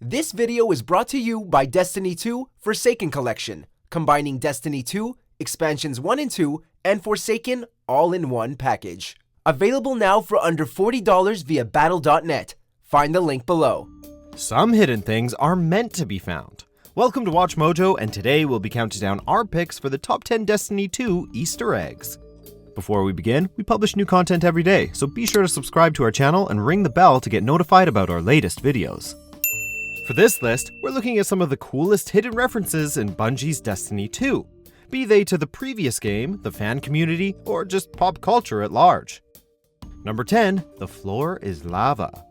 This video is brought to you by Destiny 2 Forsaken Collection, combining Destiny 2, Expansions 1 and 2, and Forsaken all in one package. Available now for under $40 via battle.net. Find the link below. Some hidden things are meant to be found. Welcome to Watch Mojo, and today we'll be counting down our picks for the top 10 Destiny 2 Easter eggs. Before we begin, we publish new content every day, so be sure to subscribe to our channel and ring the bell to get notified about our latest videos. For this list, we're looking at some of the coolest hidden references in Bungie's Destiny 2, be they to the previous game, the fan community, or just pop culture at large. Number 10, the floor is lava.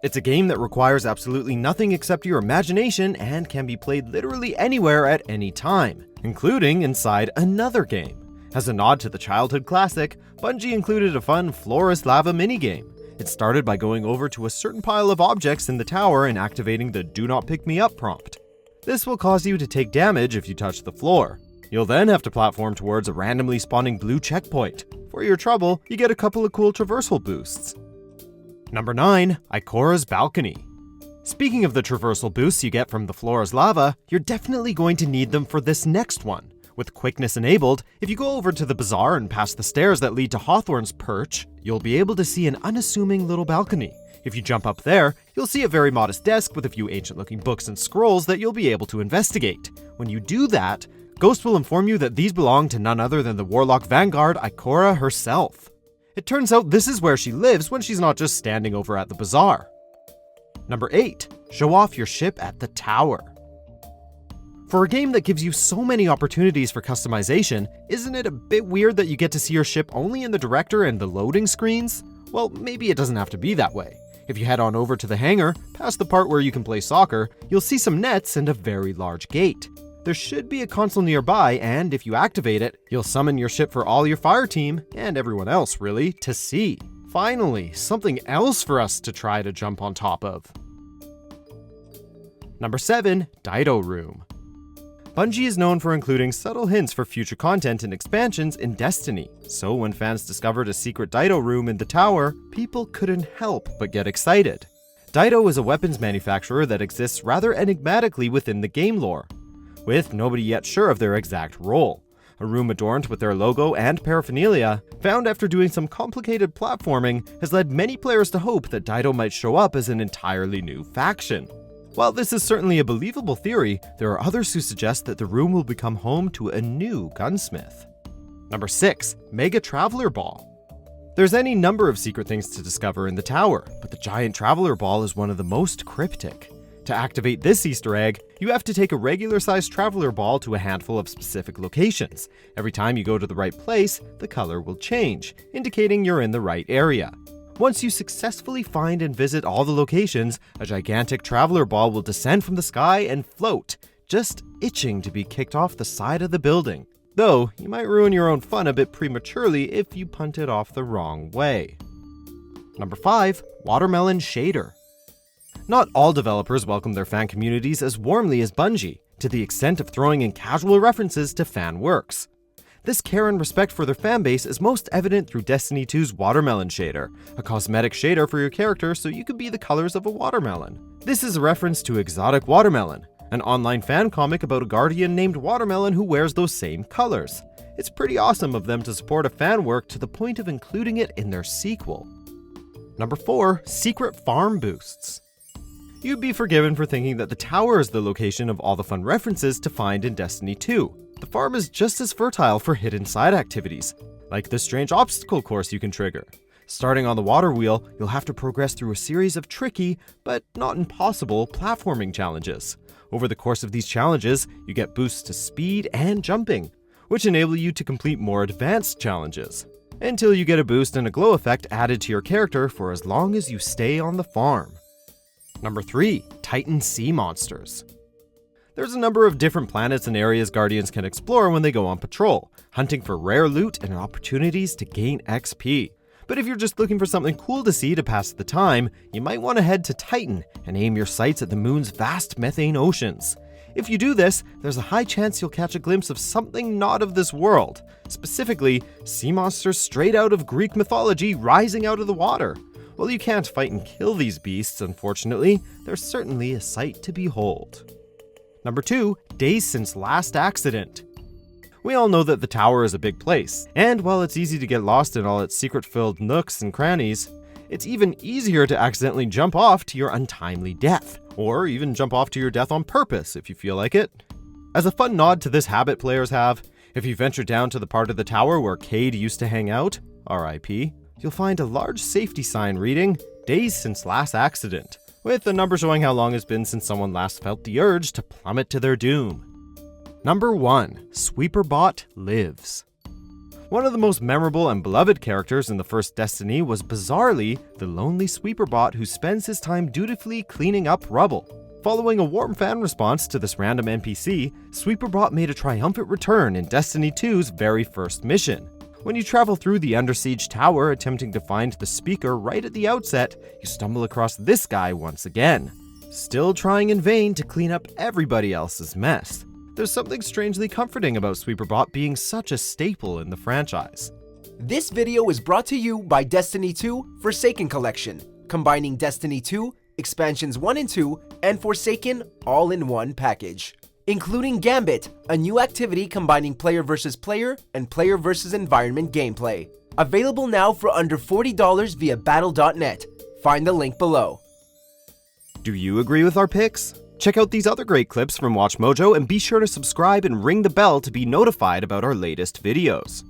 It's a game that requires absolutely nothing except your imagination and can be played literally anywhere at any time, including inside another game. As a nod to the childhood classic, Bungie included a fun floor is lava minigame. It started by going over to a certain pile of objects in the tower and activating the "Do Not Pick Me Up" prompt. This will cause you to take damage if you touch the floor. You'll then have to platform towards a randomly spawning blue checkpoint. For your trouble, you get a couple of cool traversal boosts. Number 9, Ikoras Balcony. Speaking of the traversal boosts you get from the floor is lava, you're definitely going to need them for this next one. With quickness enabled, if you go over to the bazaar and past the stairs that lead to Hawthorne's perch, you'll be able to see an unassuming little balcony. If you jump up there, you'll see a very modest desk with a few ancient-looking books and scrolls that you'll be able to investigate. When you do that, Ghost will inform you that these belong to none other than the Warlock Vanguard, Ikora herself. It turns out this is where she lives when she's not just standing over at the bazaar. Number 8, show off your ship at the tower. For a game that gives you so many opportunities for customization, isn't it a bit weird that you get to see your ship only in the director and the loading screens? Well, maybe it doesn't have to be that way. If you head on over to the hangar, past the part where you can play soccer, you'll see some nets and a very large gate. There should be a console nearby, and if you activate it, you'll summon your ship for all your fire team, and everyone else really, to see. Finally, something else for us to try to jump on top of. Number 7, Dido Room. Bungie is known for including subtle hints for future content and expansions in Destiny, so when fans discovered a secret Dido room in the tower, people couldn't help but get excited. Dido is a weapons manufacturer that exists rather enigmatically within the game lore, with nobody yet sure of their exact role. A room adorned with their logo and paraphernalia, found after doing some complicated platforming, has led many players to hope that Dido might show up as an entirely new faction. While this is certainly a believable theory, there are others who suggest that the room will become home to a new gunsmith. Number 6, Mega Traveler Ball. There's any number of secret things to discover in the tower, but the giant Traveler Ball is one of the most cryptic. To activate this Easter egg, you have to take a regular-sized Traveler Ball to a handful of specific locations. Every time you go to the right place, the color will change, indicating you're in the right area. Once you successfully find and visit all the locations, a gigantic Traveler Ball will descend from the sky and float, just itching to be kicked off the side of the building. Though, you might ruin your own fun a bit prematurely if you punt it off the wrong way. Number 5, Watermelon Shader. Not all developers welcome their fan communities as warmly as Bungie, to the extent of throwing in casual references to fan works. This care and respect for their fanbase is most evident through Destiny 2's Watermelon Shader, a cosmetic shader for your character so you can be the colors of a watermelon. This is a reference to Exotic Watermelon, an online fan comic about a guardian named Watermelon who wears those same colors. It's pretty awesome of them to support a fan work to the point of including it in their sequel. Number 4, Secret Farm Boosts. You'd be forgiven for thinking that the tower is the location of all the fun references to find in Destiny 2. The farm is just as fertile for hidden side activities, like the strange obstacle course you can trigger. Starting on the water wheel, you'll have to progress through a series of tricky, but not impossible, platforming challenges. Over the course of these challenges, you get boosts to speed and jumping, which enable you to complete more advanced challenges, until you get a boost and a glow effect added to your character for as long as you stay on the farm. Number 3, Titan Sea Monsters. There's a number of different planets and areas Guardians can explore when they go on patrol, hunting for rare loot and opportunities to gain XP. But if you're just looking for something cool to see to pass the time, you might want to head to Titan and aim your sights at the moon's vast methane oceans. If you do this, there's a high chance you'll catch a glimpse of something not of this world, specifically sea monsters straight out of Greek mythology rising out of the water. While you can't fight and kill these beasts, unfortunately, they're certainly a sight to behold. Number 2, days since last accident. We all know that the tower is a big place, and while it's easy to get lost in all its secret-filled nooks and crannies, it's even easier to accidentally jump off to your untimely death, or even jump off to your death on purpose if you feel like it. As a fun nod to this habit players have, if you venture down to the part of the tower where Cade used to hang out, RIP, you'll find a large safety sign reading, days since last accident, with a number showing how long it's been since someone last felt the urge to plummet to their doom. Number 1, Sweeperbot lives. One of the most memorable and beloved characters in the first Destiny was bizarrely the lonely Sweeperbot who spends his time dutifully cleaning up rubble. Following a warm fan response to this random NPC, Sweeperbot made a triumphant return in Destiny 2's very first mission. When you travel through the Under Siege tower attempting to find the speaker right at the outset, you stumble across this guy once again, still trying in vain to clean up everybody else's mess. There's something strangely comforting about Sweeperbot being such a staple in the franchise. This video is brought to you by Destiny 2 Forsaken Collection, combining Destiny 2, Expansions 1 and 2, and Forsaken all in one package. Including Gambit, a new activity combining player versus player and player versus environment gameplay. Available now for under $40 via battle.net. Find the link below. Do you agree with our picks? Check out these other great clips from WatchMojo and be sure to subscribe and ring the bell to be notified about our latest videos.